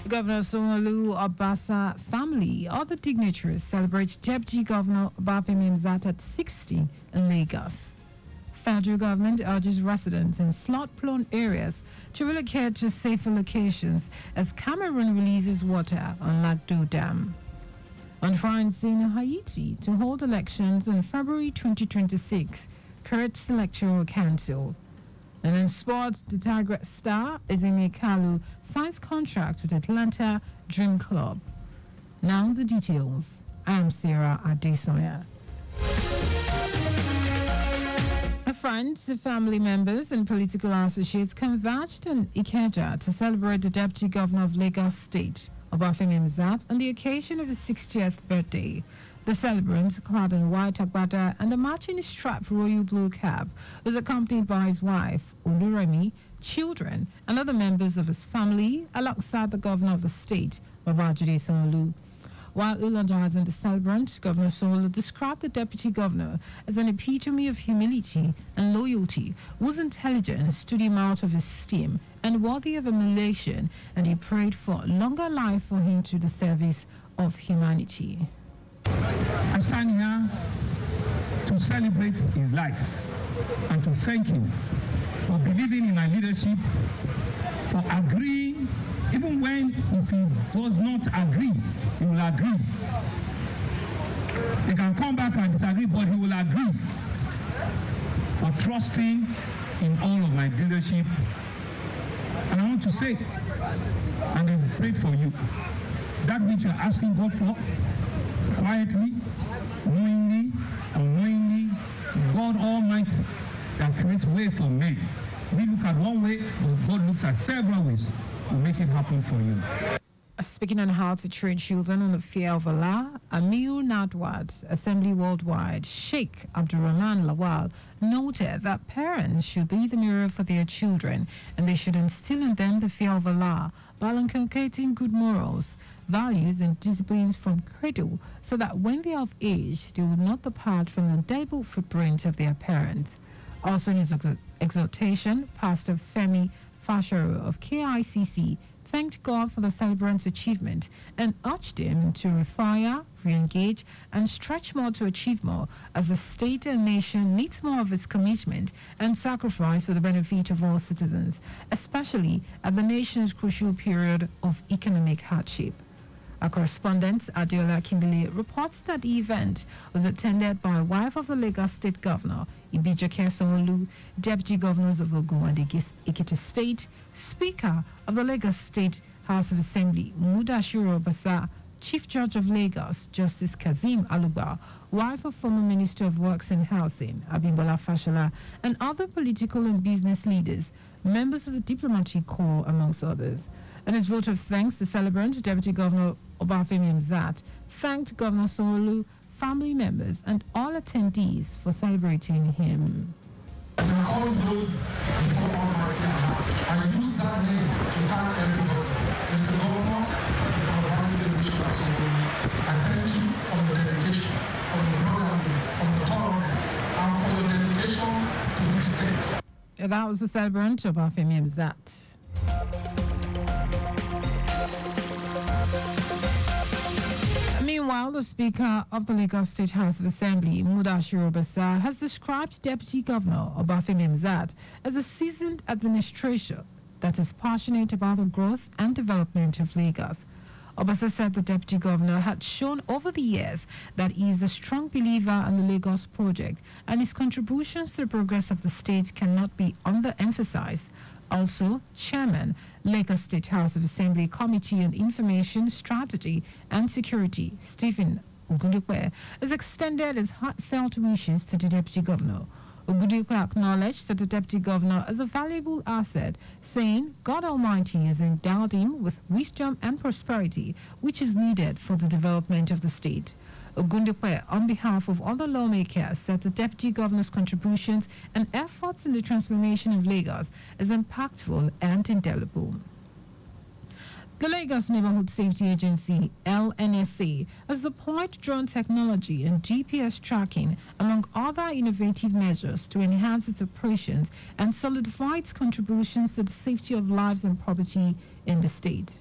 Governor Sanwo-Olu Obasa family, other dignitaries celebrate Deputy Governor Obafemi Hamzat at 60 in Lagos. Federal government urges residents in flood-prone areas to relocate to safer locations as Cameroon releases water on Lagdo Dam. On France in Haiti to hold elections in February 2026, Kurt's Electoral Council. And in sports, the Tiger star is in Kalu signs contract with Atlanta Dream Club. Now the details. I am Sarah Adesanya. Friends, family members, and political associates converged in Ikeja to celebrate the Deputy Governor of Lagos State, Obafemi Hamzat, on the occasion of his 60th birthday. The celebrant, clad in white agbada and a matching striped royal blue cap, was accompanied by his wife, Oluremi, children, and other members of his family, alongside the governor of the state, Babajide Sanwo-Olu. While eulogizing the celebrant, Governor Sanwo-Olu described the deputy governor as an epitome of humility and loyalty, whose intelligence stood him out of esteem and worthy of emulation, and he prayed for longer life for him to the service of humanity. I stand here to celebrate his life and to thank him for believing in my leadership, for agreeing, even when if he does not agree, he will agree. He can come back and disagree, but he will agree. For trusting in all of my leadership. And I want to say, and I've prayed for you, that which you're asking God for, quietly, knowingly, unknowingly, God Almighty that creates way for men. We look at one way, but God looks at several ways to make it happen for you. Speaking on how to train children on the fear of Allah, Amir Nadwad, Assembly Worldwide, Sheikh Abdurrahman Lawal, noted that parents should be the mirror for their children and they should instill in them the fear of Allah while inculcating good morals, values and disciplines from cradle so that when they are of age, they will not depart from the indelible footprint of their parents. Also in his exhortation, Pastor Femi Fasharo of KICC thanked God for the celebrant's achievement and urged him to refire, re-engage, and stretch more to achieve more as the state and nation needs more of its commitment and sacrifice for the benefit of all citizens, especially at the nation's crucial period of economic hardship. Our correspondent, Adiola Kimbili, reports that the event was attended by a wife of the Lagos State Governor, Ibijoke Sanwo-Olu, Deputy Governors of Ogun and Ekiti State, Speaker of the Lagos State House of Assembly, Mudashiru Obasa, Chief Judge of Lagos, Justice Kazeem Aluba, wife of former Minister of Works and Housing, Abimbola Fashola, and other political and business leaders, members of the diplomatic corps, amongst others. In his vote of thanks, the celebrant, Deputy Governor Obafemi Hamzat, thanked Governor Sanwo-Olu, family members, and all attendees for celebrating him. We are all known before Almighty Allah. I use that name to thank everybody. Mr. Governor, Mr. Obafemi Sanwo-Olu, I thank you for your dedication, for your brotherhood, for your tolerance, and for your dedication to this state. That was the celebrant, Obafemi Hamzat. Meanwhile, the Speaker of the Lagos State House of Assembly, Mudashiru Obasa, has described Deputy Governor Obafemi Hamzat as a seasoned administrator that is passionate about the growth and development of Lagos. Obasa said the Deputy Governor had shown over the years that he is a strong believer in the Lagos project and his contributions to the progress of the state cannot be underemphasized. Also, Chairman, Lagos State House of Assembly Committee on Information, Strategy and Security, Stephen Ogundipe, has extended his heartfelt wishes to the Deputy Governor. Ogundipe acknowledged that the Deputy Governor is a valuable asset, saying God Almighty has endowed him with wisdom and prosperity, which is needed for the development of the state. Ogundipe, on behalf of other lawmakers, said the Deputy Governor's contributions and efforts in the transformation of Lagos is impactful and indelible. The Lagos Neighborhood Safety Agency, LNSA, has deployed drone technology and GPS tracking, among other innovative measures, to enhance its operations and solidify its contributions to the safety of lives and property in the state.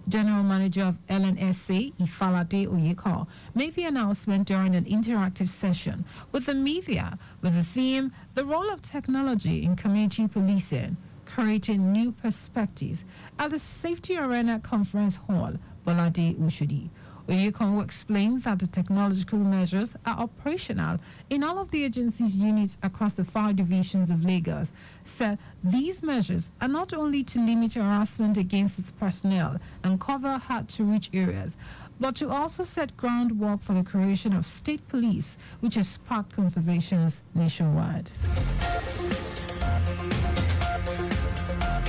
General Manager of LNSA, Ifalade Oyeko, made the announcement during an interactive session with the media with the theme, The Role of Technology in Community Policing, Creating New Perspectives, at the Safety Arena Conference Hall, Bolade Ushudi. Oyeko explained that the technological measures are operational in all of the agency's units across the 5 divisions of Lagos. Said these measures are not only to limit harassment against its personnel and cover hard-to-reach areas, but to also set groundwork for the creation of state police, which has sparked conversations nationwide.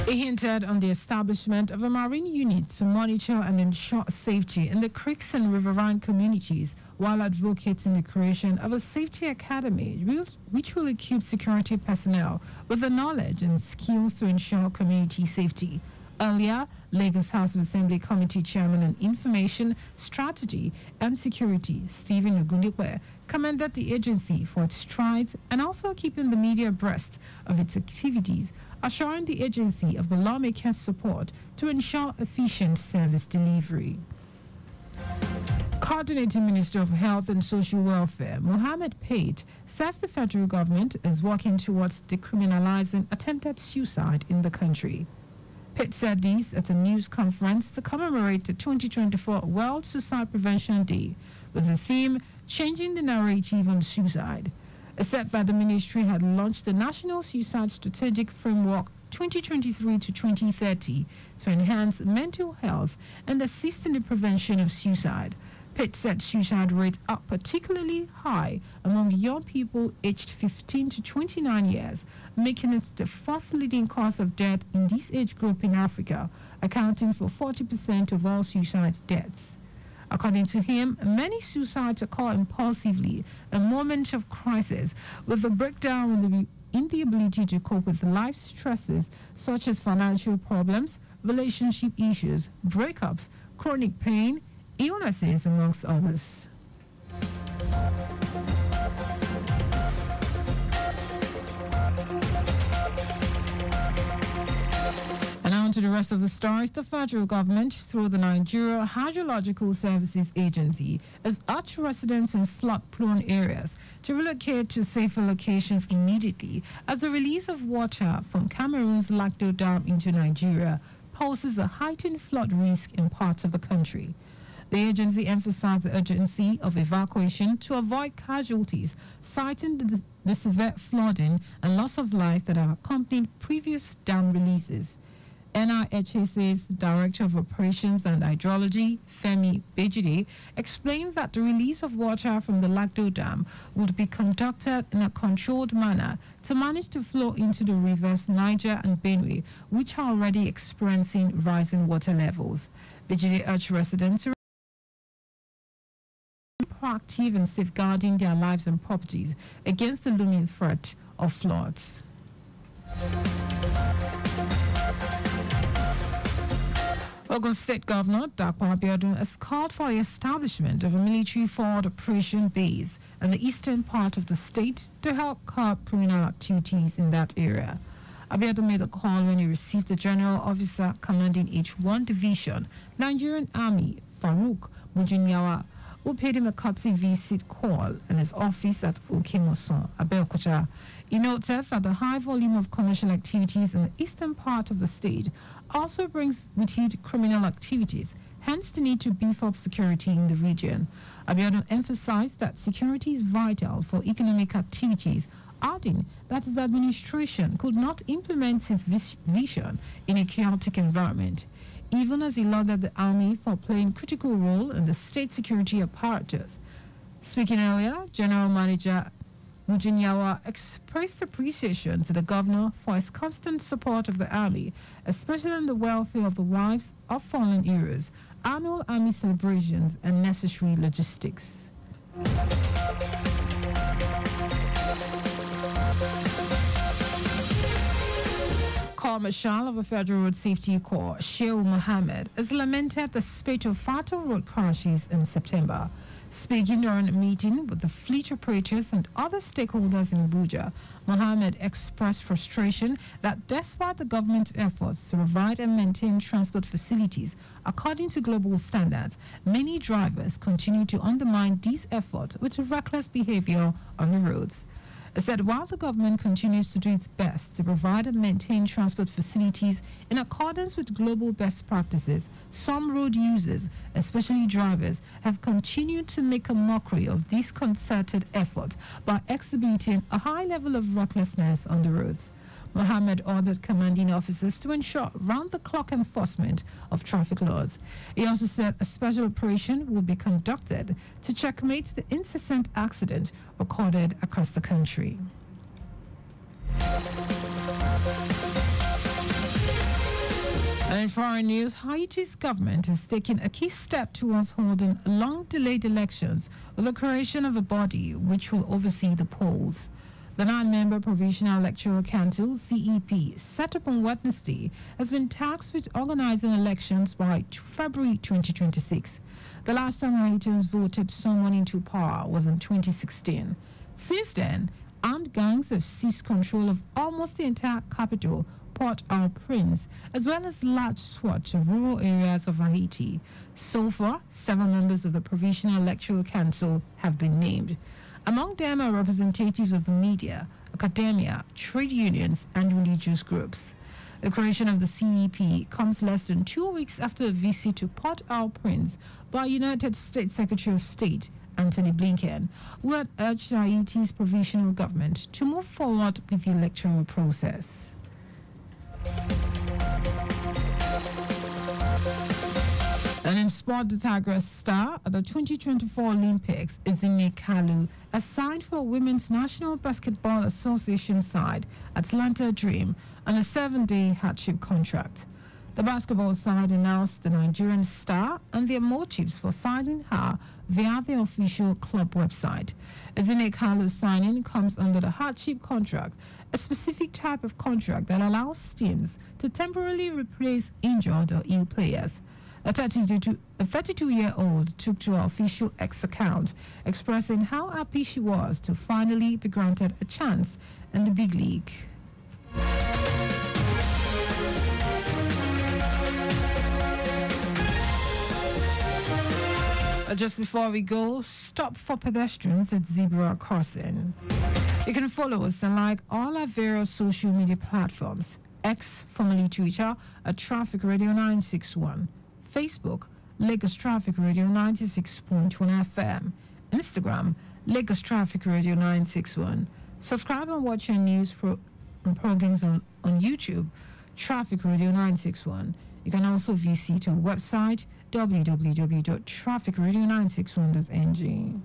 He hinted on the establishment of a marine unit to monitor and ensure safety in the creeks and riverine communities, while advocating the creation of a safety academy which will equip security personnel with the knowledge and skills to ensure community safety. Earlier, Lagos House of Assembly Committee Chairman on Information, Strategy and Security, Stephen Ogundipe, commended the agency for its strides and also keeping the media abreast of its activities, assuring the agency of the lawmakers' support to ensure efficient service delivery. Coordinating Minister of Health and Social Welfare, Mohammed Pate, says the federal government is working towards decriminalizing attempted suicide in the country. Pitt said this at a news conference to commemorate the 2024 World Suicide Prevention Day with the theme, Changing the Narrative on Suicide. It said that the ministry had launched the National Suicide Strategic Framework 2023 to 2030 to enhance mental health and assist in the prevention of suicide. Pitt said suicide rates are particularly high among young people aged 15 to 29 years, making it the 4th leading cause of death in this age group in Africa, accounting for 40% of all suicide deaths. According to him, many suicides occur impulsively in moments of crisis, with a breakdown in the ability to cope with life stresses such as financial problems, relationship issues, breakups, chronic pain, illnesses, amongst others. And on to the rest of the stories. The federal government, through the Nigeria Hydrological Services Agency, has urged residents in flood-prone areas to relocate to safer locations immediately, as the release of water from Cameroon's Lagdo Dam into Nigeria poses a heightened flood risk in parts of the country. The agency emphasized the urgency of evacuation to avoid casualties, citing the severe flooding and loss of life that have accompanied previous dam releases. NIHSA's Director of Operations and Hydrology, Femi Bejide, explained that the release of water from the Lagdo Dam would be conducted in a controlled manner to manage the flow into the rivers Niger and Benue, which are already experiencing rising water levels. Bejide urged residents to be proactive in safeguarding their lives and properties against the looming threat of floods. Ogun State Governor Dapo Abiodun has called for the establishment of a military forward operation base in the eastern part of the state to help curb criminal activities in that area. Abiodun made the call when he received the General Officer commanding H1 Division, Nigerian Army, Farouk Mujinyawa, who paid him a courtesy visit call in his office at Okemoson, Abeokuta. He noted that the high volume of commercial activities in the eastern part of the state also brings with it criminal activities, hence the need to beef up security in the region. Abiodun emphasized that security is vital for economic activities, adding that his administration could not implement his vision in a chaotic environment, even as he lauded the army for playing a critical role in the state security apparatus. Speaking earlier, General Manager Mujinyawa expressed appreciation to the governor for his constant support of the army, especially in the welfare of the wives of fallen heroes, annual army celebrations, and necessary logistics. Corps Marshal of the Federal Road Safety Corps, Shehu Mohammed, has lamented the spate of fatal road crashes in September, Speaking during a meeting with the fleet operators and other stakeholders in Abuja, Mohammed expressed frustration that despite the government efforts to provide and maintain transport facilities according to global standards, many drivers continue to undermine these efforts with reckless behavior on the roads. It said while the government continues to do its best to provide and maintain transport facilities in accordance with global best practices, some road users, especially drivers, have continued to make a mockery of this concerted effort by exhibiting a high level of recklessness on the roads. Mohammed ordered commanding officers to ensure round-the-clock enforcement of traffic laws. He also said a special operation will be conducted to checkmate the incessant accident recorded across the country. And in foreign news, Haiti's government has taken a key step towards holding long-delayed elections with the creation of a body which will oversee the polls. The 9-member Provisional Electoral Council, CEP, set up on Wednesday, has been tasked with organizing elections by February 2026. The last time Haitians voted someone into power was in 2016. Since then, armed gangs have seized control of almost the entire capital, Port-au-Prince, as well as large swaths of rural areas of Haiti. So far, 7 members of the Provisional Electoral Council have been named. Among them are representatives of the media, academia, trade unions, and religious groups. The creation of the CEP comes less than 2 weeks after a visit to Port-au-Prince by United States Secretary of State Anthony Blinken, who had urged Haiti's provisional government to move forward with the electoral process. And in sport, the Tigers star at the 2024 Olympics, Adesanya Kalu, has signed for Women's National Basketball Association side Atlanta Dream on a 7-day hardship contract. The basketball side announced the Nigerian star and their motives for signing her via the official club website. Adesanya Kalu's signing comes under the hardship contract, a specific type of contract that allows teams to temporarily replace injured or ill players. A 32-year-old took to her official X account, expressing how happy she was to finally be granted a chance in the big league. Just before we go, stop for pedestrians at zebra crossing. You can follow us and like all our various social media platforms. X, formerly Twitter, at Traffic Radio 961. Facebook, Lagos Traffic Radio 96.1 FM. Instagram, Lagos Traffic Radio 961. Subscribe and watch our news programs on YouTube, Traffic Radio 961. You can also visit our website, www.trafficradio961.ng.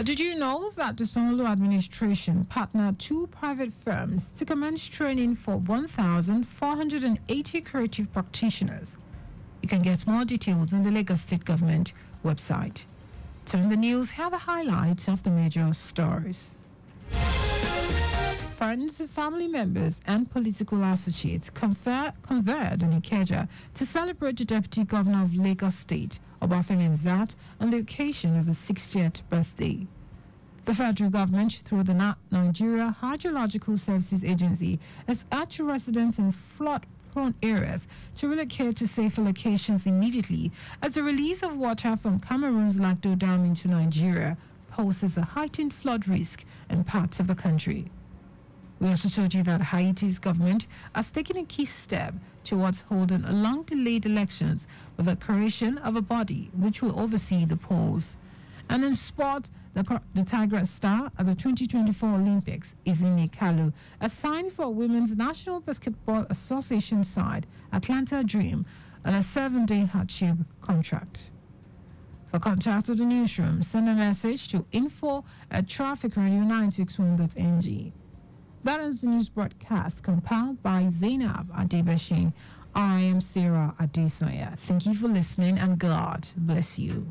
Did you know that the Sonolo administration partnered 2 private firms to commence training for 1,480 creative practitioners? You can get more details on the Lagos State Government website. Turn the news, here are the highlights of the major stories. Friends, family members, and political associates converged on Ikeja to celebrate the Deputy Governor of Lagos State, Obafemi Hamzat, on the occasion of his 60th birthday. The federal government, through the Nigeria Hydrological Services Agency, has urged residents in flood-prone areas to relocate to safer locations immediately, as the release of water from Cameroon's Lagdo Dam into Nigeria poses a heightened flood risk in parts of the country. We also told you that Haiti's government has taken a key step towards holding long-delayed elections with the creation of a body which will oversee the polls. And in sport, the Tiger star at the 2024 Olympics, Adesanya Kalu, has signed for Women's National Basketball Association side Atlanta Dream on a 7-day hardship contract. For contact with the newsroom, send a message to info@trafficradio961.ng. That is the news broadcast compiled by Zainab Adebashi. I am Sarah Adesanya. Thank you for listening and God bless you.